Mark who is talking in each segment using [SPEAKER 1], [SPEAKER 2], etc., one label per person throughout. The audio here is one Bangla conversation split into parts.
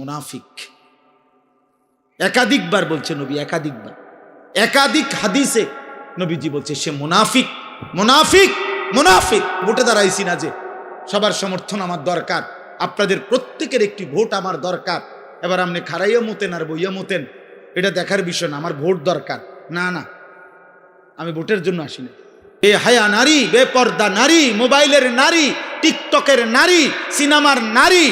[SPEAKER 1] মুনাফিক। একাধিকবার বলছে নবী, একাধিকবার, একাধিক হাদিসে নবীজি বলছে সে মুনাফিক, মুনাফিক, মুনাফিক। ভোটে দাঁড়াইছি না যে, সবার সমর্থন আমার দরকার, আপনাদের প্রত্যেকের একটি ভোট আমার দরকার। এবার আপনি খারাইয়া মতেন আর বইয়া মতেন, এটা দেখার বিষয় না, আমার ভোট দরকার। না না, আমি ভোটের জন্য আসিনি। এ হায়া নারী, বেপর্দা নারী, মোবাইলের নারী, টিকটকের নারী, সিনেমার নারী,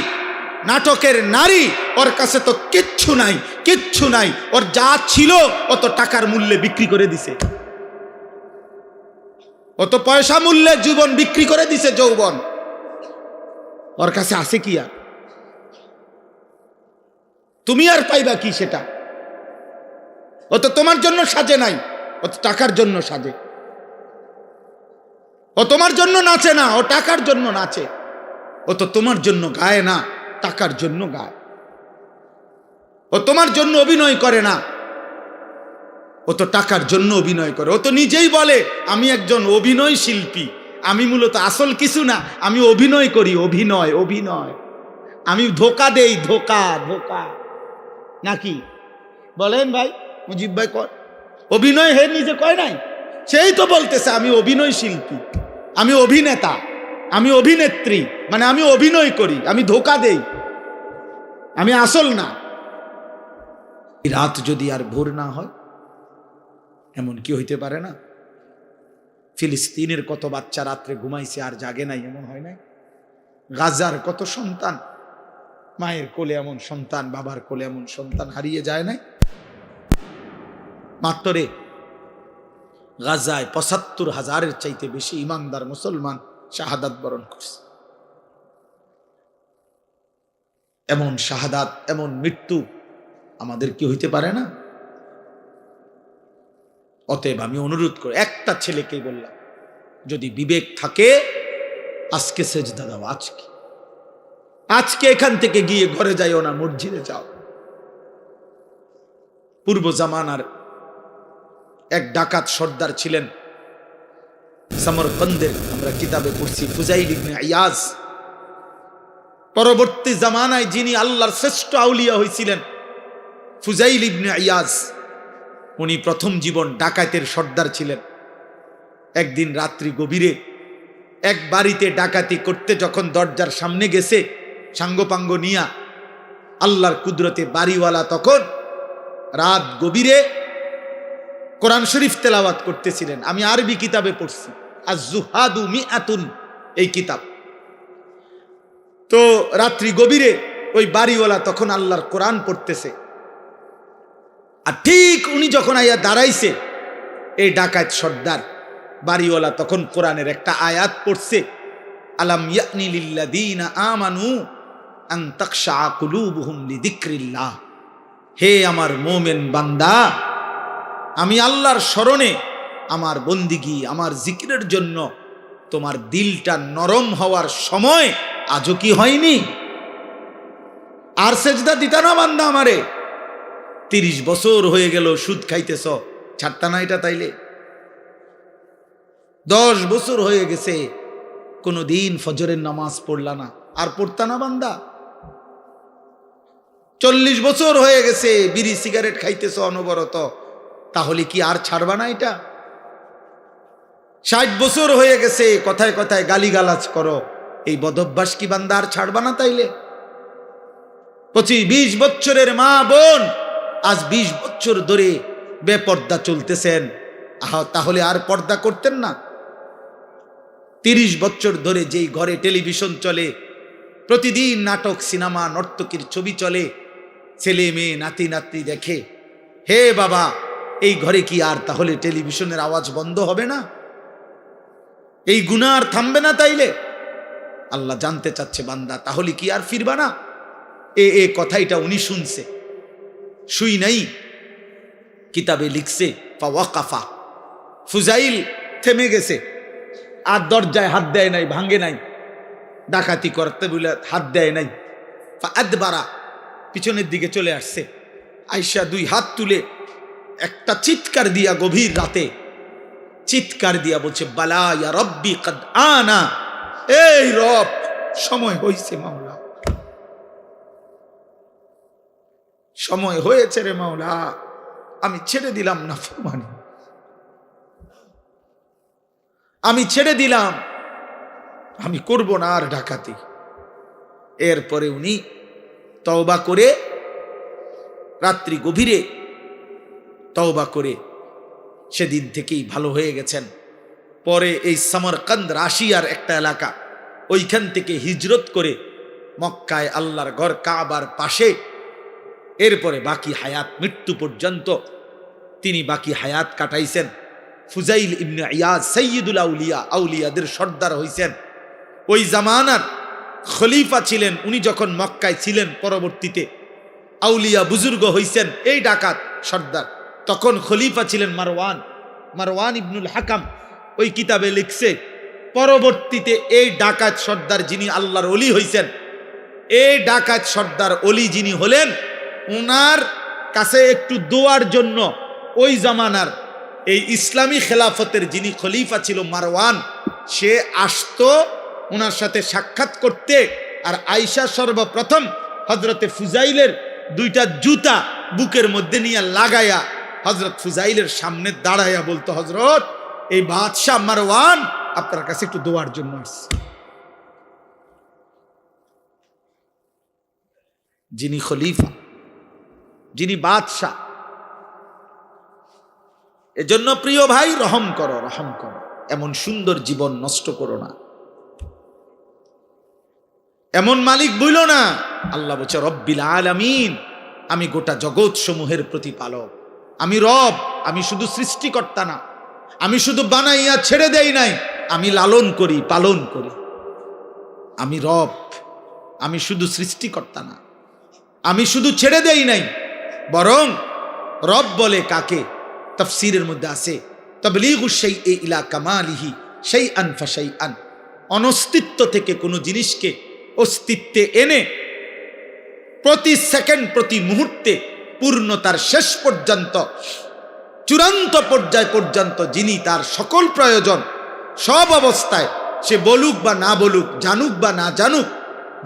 [SPEAKER 1] নাটকের নারী, ওর কাছে তো কিচ্ছু নাই, কিচ্ছু নাই। ওর যা ছিল অত টাকার মূল্যে বিক্রি করে দিছে, অত পয়সা মূল্যে জীবন বিক্রি করে দিছে, যৌবন। ওর কাছে আছে কি আর? তুমি আর পাইবা কি সেটা? ও তো তোমার জন্য সাজে নাই, ও তো টাকার জন্য সাজে। ও তোমার জন্য নাচে না, ও টাকার জন্য নাচে। ও তো তোমার জন্য গায় না, টাকার জন্য গায়। ও তোমার জন্য অভিনয় করে না, ও তো টাকার জন্য অভিনয় করে। ও তো নিজেই বলে আমি একজন অভিনয় শিল্পী, আমি মূলত আসল কিছু না, আমি অভিনয় করি, অভিনয়, অভিনয়, আমি ধোকা দেই, ধোকা, ধোকা। নাকি বলেন ভাই মুজিব ভাই? অভিনয় হে নিজে কয় নাই, সেই তো বলতেছে আমি অভিনয় শিল্পী, আমি অভিনেতা, আমি অভিনেত্রী, মানে আমি অভিনয় করি, আমি ধোকা দেই, আমি আসল না। রাত যদি আর ভোর না হয়, এমন কি হইতে পারে না? ফিলিস্তিনের কত বাচ্চা রাত্রে ঘুমাইছে আর জাগে নাই, এমন হয় নাই? গাজার কত সন্তান, মায়ের কোলে এমন সন্তান, বাবার কোলে এমন সন্তান হারিয়ে যায় নাই? মাত্রে গাজায় ৭৫,০০০-এর চাইতে বেশি ইমানদার মুসলমান শাহাদাত বরণ করছে। এমন শাহাদাত, এমন মৃত্যু আমাদের কি হইতে পারে না? অতএব আমি অনুরোধ করি, একটা ছেলেকেই বললাম, যদি বিবেক থাকে আজকে সেজদা দাও, আজকে, আজকে এখান থেকে গিয়ে ঘরে যাইও না, মসজিদে যাও। পূর্ব জামানার এক ডাকাত সর্দার ছিলেন সমরকন্দের, আমরা কিতাবে পড়ছি, ফুজাইল ইবনে ইয়াজ। পরবর্তী জামানায় যিনি আল্লাহর শ্রেষ্ঠ আউলিয়া হয়েছিলেন ফুজাইল ইবনে ইয়াজ, উনি প্রথম জীবন ডাকাতের সর্দার ছিলেন। একদিন রাত্রি গভীরে এক বাড়িতে ডাকাতি করতে যখন দরজার সামনে গেছে সাঙ্গপাঙ্গ নিয়া, আল্লাহর কুদরতে বাড়িওয়ালা তখন রাত গভীরে কোরআন শরীফ তেলাওয়াত করতেছিলেন। আমি আরবি কিতাবে পড়ছি, আজ-জুহাদু মিআতুন, এই কিতাব। তো রাত্রি গভীরে ওই বাড়িওয়ালা তখন আল্লাহর কোরআন পড়তেছে, আর ঠিক উনি যখন আইয়া দাঁড়াইছে, এই ডাকাত সর্দার বাড়িওয়ালা তখন কোরআনের একটা আয়াত পড়ছে, আলাম ইয়ানি লিল্লাযীনা আমানু আন তাখশা কুলুবুহুম লিযিকরিল্লাহ। হে আমার মুমিন বান্দা, আমি আল্লাহর স্মরণে, আমার বন্দিগি, আমার জিকিরের জন্য তোমার দিলটা নরম হওয়ার সময় আজও কি হয়নি? আর সেজদা দিতা না বান্দা আমারে? ৩০ বছর হয়ে গেল সুদ খাইতেছ, ছাড়তা না এটা? তাইলে ১০ বছর হয়ে গেছে কোনদিন ফজরের নামাজ পড়লা না, আর পড়তা না বান্দা? ৪০ বছর হয়ে গেছে বিড়ি সিগারেট খাইতেছ অনবরত, তাহলে কি আর ছাড়বা না এটা? ৬০ বছর হয়ে গেছে কথায় কথায় গালিগালাজ করো, এই বদভ্যাস কি বান্দা আর ছাড়বা না? তাইলে ২৫-২০ বছরের মা বোন আজ ২০ বছর ধরে বেপর্দা চলতেছেন, তাহলে আর পর্দা করতেন না? ৩০ বছর ধরে যেই ঘরে টেলিভিশন চলে, প্রতিদিন নাটক, সিনেমা, নর্তকীর ছবি চলে, ছেলে মেয়ে নাতি নাতনি দেখে, হে বাবা, এই ঘরে কি আর তাহলে টেলিভিশনের আওয়াজ বন্ধ হবে না? এই গুনাহ আর থামবে না? তাইলে আল্লাহ জানতে চাচ্ছে, বান্দা তাহলে কি আর ফিরবা না? এ কথাইটা উনি শুনছে, শুই নাই, কিতাবে লিখছে ফাওয়াকাফা, ফুজাইল থেমে গেছে, আর দরজায় হাত দেয় নাই, ভাঙ্গে নাই, ডাকাতি করতে বলে হাত দেয় নাই। ফাআদবারা, পিছনের দিকে চলে আসছে, আয়েশা ২ হাত তুলে একটা চিৎকার দিয়া, গভীর রাতে চিৎকার দিয়া বলছে, বালা ইয়া রব্বি কদ আনা, এই রব সময় হইছে মাওলা, সময় হয়েছে রে মাওলা, আমি ছেড়ে দিলাম নাফরমানি, আমি ছেড়ে দিলাম, আমি করব না আর ডাকাতি। এরপরে উনি তওবা করে রাত্রি গভীরে তওবা করে সেদিন থেকেই ভালো হয়ে গেছেন। পরে এই সামরকান্দ রাশিয়ার একটা এলাকা, ওইখান থেকে হিজরত করে মক্কায় আল্লাহর ঘর কাবার পাশে, এরপরে বাকি হায়াত মৃত্যু পর্যন্ত তিনি বাকি হায়াত কাটাইছেন। ফুজাইল ইবনে ইয়াজ সাইয়্যিদুল আউলিয়া, আউলিয়াদের সর্দার হইছেন। ওই জামানার খলিফা ছিলেন উনি, যখন মক্কায় ছিলেন পরবর্তীতে আউলিয়া বুজুর্গ হইছেন এই ডাকাত সর্দার। তখন খলিফা ছিলেন মারওয়ান, মারওয়ান ইবনুল হাকাম। ওই কিতাবে লিখছে পরবর্তীতে এই ডাকাত সর্দার যিনি আল্লাহর ওলি হইছেন, এই ডাকাত সর্দার ওলি যিনি হলেন, ওনার কাছে একটু দোয়ার জন্য ওই জামানার এই ইসলামী খেলাফতের যিনি খলিফা ছিল মারওয়ান, সে আসতো ওনার সাথে সাক্ষাৎ করতে। আর আয়েশা সর্বপ্রথম হজরতে ফুজাইলের দুইটা জুতা বুকের মধ্যে নিয়ে লাগাইয়া হজরত ফুজাইলের সামনে দাঁড়াইয়া বলতো, হজরত এই বাদশাহ মারওয়ান আপনার কাছে একটু দোয়ার জন্য আসছে। যিনি খলিফা, যিনি বাদশাহ। এজন্য প্রিয় ভাই, রহম করো, রহম করো, এমন সুন্দর জীবন নষ্ট করো না, এমন মালিক বইলো না। আল্লাহ বলছে রব্বিল আলামিন, আমি গোটা জগৎ সমূহের প্রতিপালক, আমি রব, আমি শুধু সৃষ্টিকর্তা না, আমি শুধু বানাইয়া ছেড়ে দেই নাই, আমি লালন করি, পালন করি। আমি রব, আমি শুধু সৃষ্টিকর্তা না, আমি শুধু ছেড়ে দেই নাই, বরং রব বলে কাকে? তাফসীরের মধ্যে আছে তাবলীগু শাইই ইলা কামালিহি শাইআন ফাশাইআন, অনস্তিত্ব থেকে কোনো জিনিসকে অস্তিত্বে এনে প্রতি সেকেন্ড প্রতি মুহূর্তে পূর্ণতার শেষ পর্যন্ত, চূড়ান্ত পর্যায় পর্যন্ত যিনি তার সকল প্রয়োজন সব অবস্থায়, সে বলুক বা না বলুক, জানুক বা না জানুক,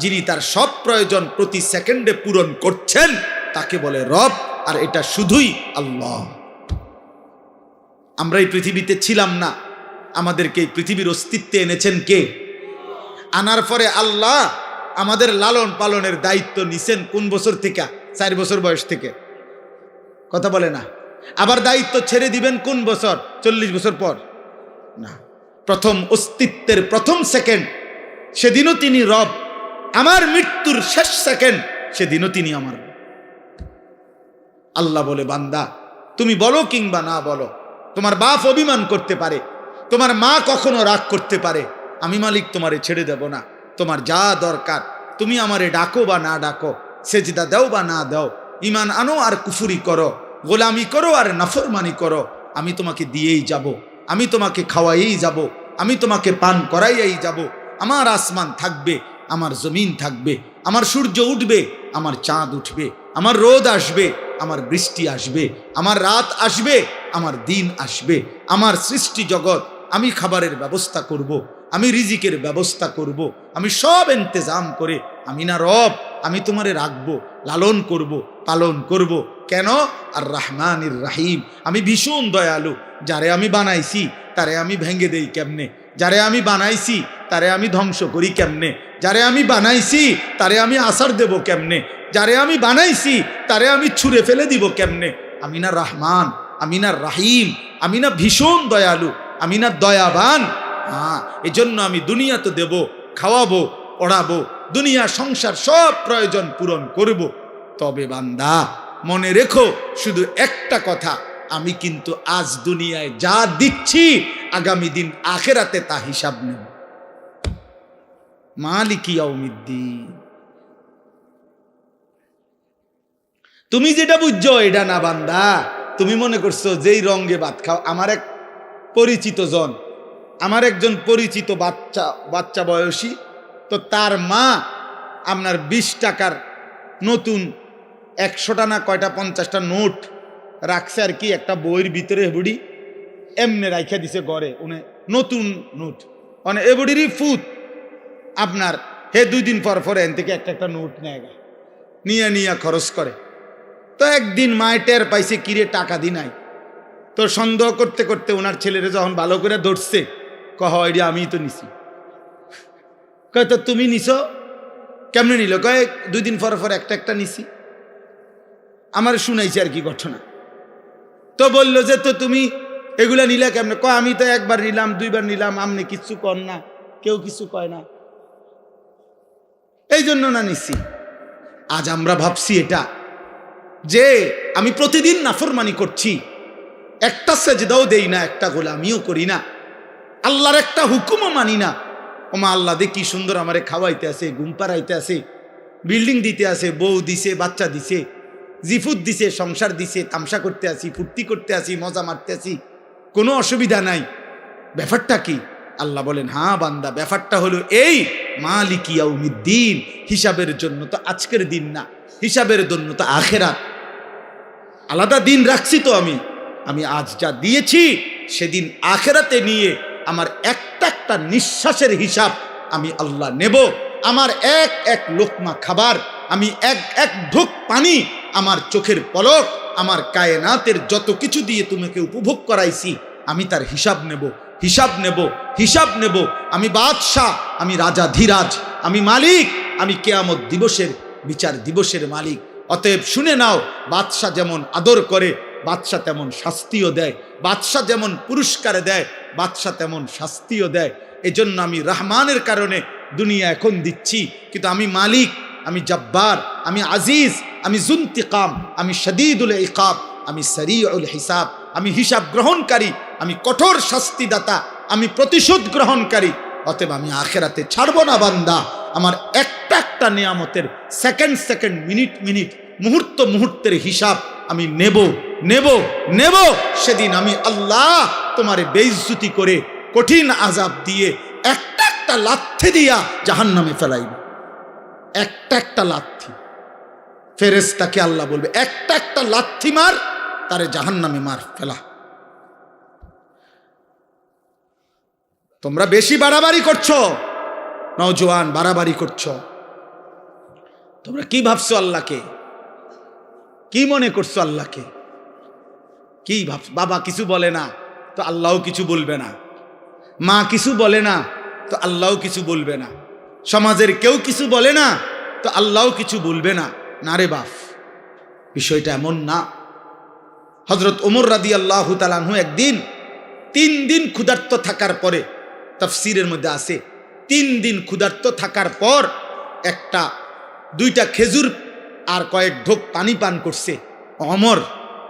[SPEAKER 1] যিনি তার সব প্রয়োজন প্রতি সেকেন্ডে পূরণ করছেন তাকে বলে রব। আর এটা শুধুই আল্লাহ। আমরা এই পৃথিবীতে ছিলাম না, আমাদেরকে এই পৃথিবীর অস্তিত্বে এনেছেন কে? আনার পরে আল্লাহ আমাদের লালন পালনের দায়িত্ব নিছেন কোন বছর থেকে? 4 বছর বয়স থেকে। কথা বলে না। আবার দায়িত্ব ছেড়ে দিবেন কোন বছর? 40 বছর পর না, প্রথম অস্তিত্বের প্রথম সেকেন্ড, সেদিনও তিনি রব। আমার মৃত্যুর শেষ সেকেন্ড, সেদিনও তিনি আমার। আল্লাহ বলে, বান্দা তুমি বলো কিংবা না বলো, তোমার বাপ অভিমান করতে পারে, তোমার মা কখনো রাগ করতে পারে, আমি মালিক তোমারে ছেড়ে দেব না। তোমার যা দরকার তুমি আমারে ডাকো বা না ডাকো, সেজদা দাও বা না দাও, ঈমান আনো আর কুফরি করো, গোলামি করো আর নাফরমানি করো, আমি তোমাকে দিয়েই যাব, আমি তোমাকে খাওয়াইয়েই যাব, আমি তোমাকে পান করাইয়েই যাব। আমার আসমান থাকবে, আমার জমিন থাকবে, আমার সূর্য উঠবে, আমার চাঁদ উঠবে, আমার রোদ আসবে, আমার বৃষ্টি আসবে, আমার রাত আসবে, আমার দিন আসবে, আমার সৃষ্টি জগৎ, আমি খাবারের ব্যবস্থা করব, আমি রিজিকের ব্যবস্থা করব, আমি সব ইন্তজাম করে, আমি না রব, আমি তোমারে রাখবো, লালন করব, পালন করব। কেন? আর রহমানির রাহিম, আমি ভীষণ দয়ালু। যারে আমি বানাইছি তারে আমি ভেঙে দেই কেমনে? যারে আমি বানাইছি তারে আমি ধ্বংস করি কেমনে? যারে আমি বানাইছি তারে আমি আসার দেব কেমনে? যারে আমি বানাইছি তারে আমি ছুঁড়ে ফেলে দিব কেমনে? আমি না রহমান, আমি না রাহিম, আমি না ভীষণ দয়ালু, আমি না দয়াবান? হ্যাঁ, এজন্য আমি দুনিয়া তো দেব, খাওয়াবো, পড়াবো, দুনিয়া সংসার সব প্রয়োজন পূরণ করব। তবে বান্দা মনে রেখো শুধু একটা কথা, আমি কিন্তু আজ দুনিয়ায় যা দিচ্ছি আগামী দিন আখেরাতে তা হিসাব নেব। মালিকি ইয়াউমিদ্দিন। তুমি যেটা বুঝছো এটা না বান্দা, তুমি মনে করছো যেই রঙে ভাত খাও। আমার এক পরিচিত জন, আমার একজন পরিচিত বাচ্চা বয়সী, তো তার মা আপনার 20 টাকার নতুন 100টা না কয়টা 50টা নোট রাখছে আর কি একটা বইয়ের ভিতরে, বুড়ি এমনি রাইখা দিছে ঘরে, উনি নতুন নোট মানে এ বুড়িরই ফুত আপনার, হে 2 দিন পর পর এন থেকে একটা নোট নিয়ে খরচ করে। তো একদিন মায়ে টের পাইছে কিরে টাকা দি নাই। তো সন্দেহ করতে করতে ওনার ছেলেরা যখন ভালো করে ধরছে, কহ এটা আমি তো নিছি। কয় তো তুমি নিছো কেমনে নিল? কয় 2 দিন পর পর একটা একটা নিছি। আমার শুনাইছে আর কি ঘটনা। তো বললো যে তো তুমি এগুলা নিলে কেমনে? কয় আমি তো একবার নিলাম 2বার নিলাম, আমনে কিচ্ছু কর না, কেউ কিছু কয় না, এই জন্য না নিছি। আজ আমরা ভাবছি এটা যে আমি প্রতিদিন নাফরমানি করছি, একটা সেজদাও দেই না, একটা গোলামিও করি না, আল্লাহর একটা হুকুমও মানি না। ওমা আল্লাহ দে কি সুন্দর আমারে খাওয়াইতে আছে, ঘুম পাড়াইতে আছে, বিল্ডিং দিতে আছে, বউ দিছে, বাচ্চা দিছে, জিফুত দিছে, সংসার দিছে, তামসা করতে আসি, ফুর্তি করতে আসি, মজা মারতে আসি, কোনো অসুবিধা নাই। ব্যাপারটা কি? আল্লাহ বলেন, হ্যাঁ বান্দা, ব্যাপারটা হলো এই মালিক ইয়াউমিদ্দিন, হিসাবের জন্য তো আজকের দিন না, হিসাবের জন্য তো আখেরাত। আলাদা দিন রাখছি তো আমি আজ যা দিয়েছি সেদিন আখেরাতে নিয়ে আমার একটা একটা নিঃশ্বাসের হিসাব আমি আল্লাহ নেব। আমার এক এক লোকমা খাবার, আমি এক এক ঢোক পানি, আমার চোখের পলক, আমার কায়নাতের যত কিছু দিয়ে তোমাকে উপভোগ করাইছি, আমি তার হিসাব নেব, হিসাব নেব, হিসাব নেব। আমি বাদশাহ, আমি রাজা ধীরাজ, আমি মালিক, আমি কিয়ামত দিবসের বিচার দিবসের মালিক। অতএব শুনে নাও, বাদশাহ যেমন আদর করে, বাদশাহ তেমন শাস্তিও দেয়, বাদশাহ যেমন পুরস্কার দেয়, বাদশাহ তেমন শাস্তিও দেয়। এজন্য আমি রহমানের কারণে দুনিয়া এখন দিচ্ছি, কিন্তু আমি মালিক, আমি জব্বার, আমি আজিজ, আমি জুন্তিকাম, আমি শদীদুল ইকাব, আমি সরিউল হিসাব, আমি হিসাব গ্রহণকারী, আমি কঠোর শাস্তিদাতা, আমি প্রতিশোধ গ্রহণকারী। অতএব আমি আখেরাতে ছাড়ব না বান্দা। আমার একটা একটা নিয়ামতের সেকেন্ড সেকেন্ড, মিনিট মিনিট, মুহূর্ত মুহূর্তের হিসাব আমি নেব, নেব, নেব। সেদিন আমি আল্লাহ তোমারে বেইজ্জতি করে কঠিন আযাব দিয়ে একটা একটা লাথি দিয়া জাহান্নামে ফেলাইব। একটা একটা লাথি, ফেরেশতাকে আল্লাহ বলবে একটা একটা লাথি মার, তারে জাহান্নামে মার ফেলা। তোমরা বেশি বাড়াবাড়ি করছো, নওজোয়ান বাড়াবাড়ি করছো। তোমরা কি ভাবছো আল্লাহকে? কি মনে করছো আল্লাহকে? কি ভাবছো? বাবা কিছু বলে না তো আল্লাহও কিছু বলবে না, মা কিছু বলে না তো আল্লাহও কিছু বলবে না, সমাজের কেউ কিছু বলে না তো আল্লাহও কিছু বলবে না। না রে বাপ, বিষয়টা এমন না। হযরত ওমর রাদিয়াল্লাহু তাআলা আনহু একদিন 3 দিন ক্ষুধার্ত থাকার পরে, তাফসীরের মধ্যে আছে 3 দিন ক্ষুধার্ত থাকার পর একটা 2টা খেজুর আর কয়েক ঢোক পানি পান করছে ওমর।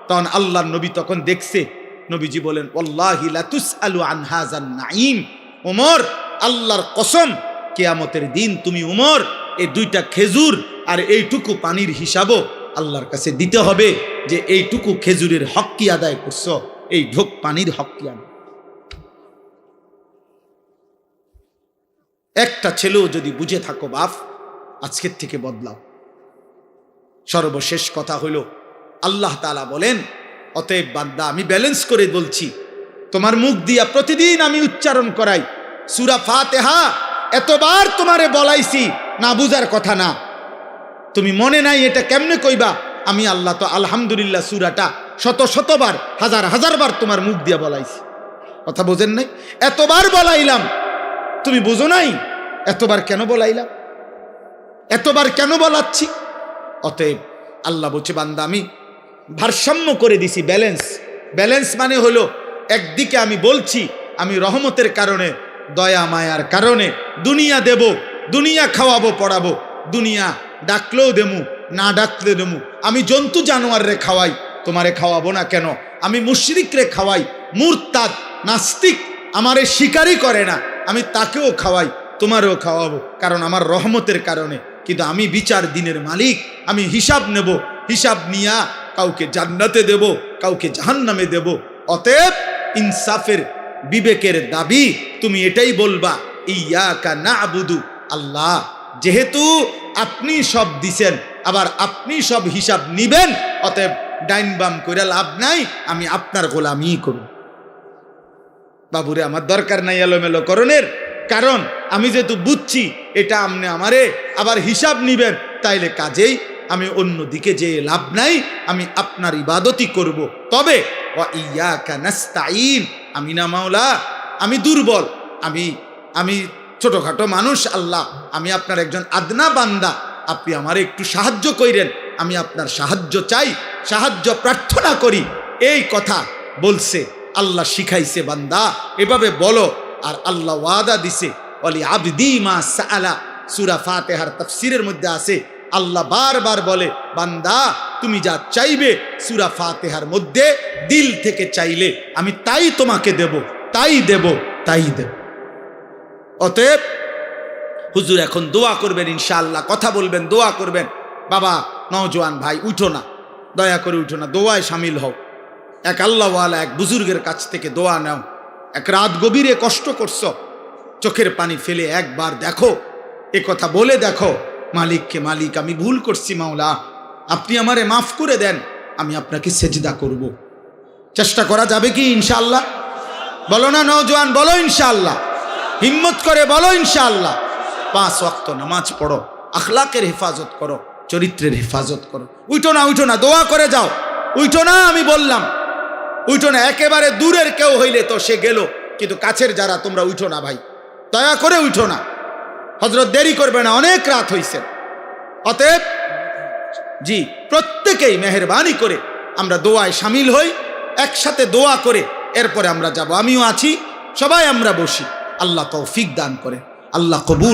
[SPEAKER 1] তখন আল্লাহর নবী তখন দেখছে, নবীজি বলেন, ওয়াল্লাহি লা তুসআলু আন হাযান নাঈম। ওমর, আল্লাহর কসম, কিয়ামতের দিন তুমি ওমর এই 2টা খেজুর আর এইটুকু পানির হিসাবও আল্লাহর কাছে দিতে হবে, যে এইটুকু খেজুরের হক কি আদায় করছো, এই ঢোক পানির হক কি আদায়। একটা ছেলেও যদি বুঝে থাকো বাপ, আজকের থেকে বদলাও। সর্বশেষ কথা হলো, আল্লাহ তাআলা বলেন, অতএব বান্দা, আমি ব্যালেন্স করে বলছি, তোমার মুখ দিয়া প্রতিদিন আমি উচ্চারণ করাই সূরা ফাতিহা। এতবার তোমারে বলাইছি, না বুঝার কথা না, তুমি মনে নাই এটা কেমনে কইবা? আমি আল্লাহ তো আলহামদুলিল্লাহ সূরাটা শত শতবার, হাজার হাজারবার তোমার মুখ দিয়া বলাইছি। কথা বোঝেন নাই? এতবার বলাইলাম, তুমি বুঝো নাই? এতবার কেন বলাইলাম? এতবার কেন বলাচ্ছি? অতএব আল্লাহ বলছে, বান্দা আমি ভারসাম্য করে দিছি, ব্যালেন্স। ব্যালেন্স মানে হলো, একদিকে আমি বলছি আমি রহমতের কারণে, দয়া মায়ার কারণে দুনিয়া দেব, দুনিয়া খাওয়াবো পড়াবো, দুনিয়া ডাকলেও দেমু, না ডাকলে দেমু। আমি জন্তু জানোয়াররে খাওয়াই, তোমারে খাওয়াবো না কেন? আমি মুশরিকরে খাওয়াই, মুরতাদ নাস্তিক আমারে স্বীকারই করে না, আমি তাকেও খাওয়াই, তোমারেও খাওয়াবো, কারণ আমার রহমতের কারণে। কিন্তু আমি বিচার দিনের মালিক, আমি হিসাব নেব, হিসাব নিয়া কাউকে জান্নাতে দেব, কাউকে জাহান্নামে দেব। অতএব ইনসাফের বিবেকের দাবি তুমি এটাই বলবা, ইয়াকা না'বুদু, আল্লাহ যেহেতু আপনি সব দিছেন, আবার আপনি সব হিসাব নিবেন, অতএব ডাইন বাম করে লাভ নাই, আমি আপনার গোলামি করব। বাবুরে, আমার দরকার নাই এলোমেলো করণের, কারণ আমি যেহেতু বুঝছি এটা আপনি আমারে আবার হিসাব নিবেন, তাইলে কাজেই আমি অন্য দিকে যে লাভ নাই, আমি আপনার ইবাদতই করব। তবে ওয়া ইয়াকা নাস্তাঈন, আমি না মাওলা, আমি দুর্বল, আমি ছোটখাটো মানুষ আল্লাহ, আমি আপনার একজন আদনা বান্দা, আপনি আমারে একটু সাহায্য কইরেন, আমি আপনার সাহায্য চাই, সাহায্য প্রার্থনা করি। এই কথা বলছে, আল্লাহ শিখাইছে বান্দা এভাবে বলো। আর আল্লাহ ওয়াদা দিছে ওয়ালি আবদি মা সাআলা, সূরা ফাতিহার তাফসীরের মধ্যে আছে, আল্লাহ বারবার বলে বান্দা তুমি যা চাইবে সূরা ফাতিহার মধ্যে দিল থেকে চাইলে আমি তাই তোমাকে দেব, তাই দেব, তাই দেব। অতএব হুজুর এখন দোয়া করবেন ইনশাআল্লাহ, কথা বলবেন, দোয়া করবেন। বাবা নওজোয়ান ভাই উঠো না, দয়া করে উঠো না, দোয়ায় শামিল হও। এক আল্লাহওয়ালা এক বুজুর্গের কাছ থেকে দোয়া নাও। এক রাত গভীরে কষ্ট করছো, চোখের পানি ফেলে একবার দেখো, এ কথা বলে দেখো মালিককে, মালিক আমি ভুল করছি মাওলা, আপনি আমারে মাফ করে দেন, আমি আপনাকে সেজদা করব। চেষ্টা করা যাবে কি ইনশাআল্লাহ? বলো না নওজোয়ান, বলো ইনশাআল্লাহ, হিম্মত করে বলো ইনশাআল্লাহ। 5 ওয়াক্ত নামাজ পড়ো, আখলাকের হেফাজত করো, চরিত্রের হেফাজত করো। উঠো না, উঠো না, দোয়া করে যাও। উঠো না, আমি বললাম উঠো না। একেবারে দূরের কেউ হইলে তো সে গেল, কিন্তু কাছের যারা তোমরা উঠো না ভাই, দয়া করে উঠো না। হযরত দেরি করবে না, অনেক রাত হইছে। অতএব জি প্রত্যেকেই মেহেরবানি করে আমরা দোয়ায় শামিল হই, একসাথে দোয়া করে এরপরে আমরা যাব। আমিও আছি, সবাই আমরা বসি। আল্লাহ তৌফিক দান করে, আল্লাহ কবুল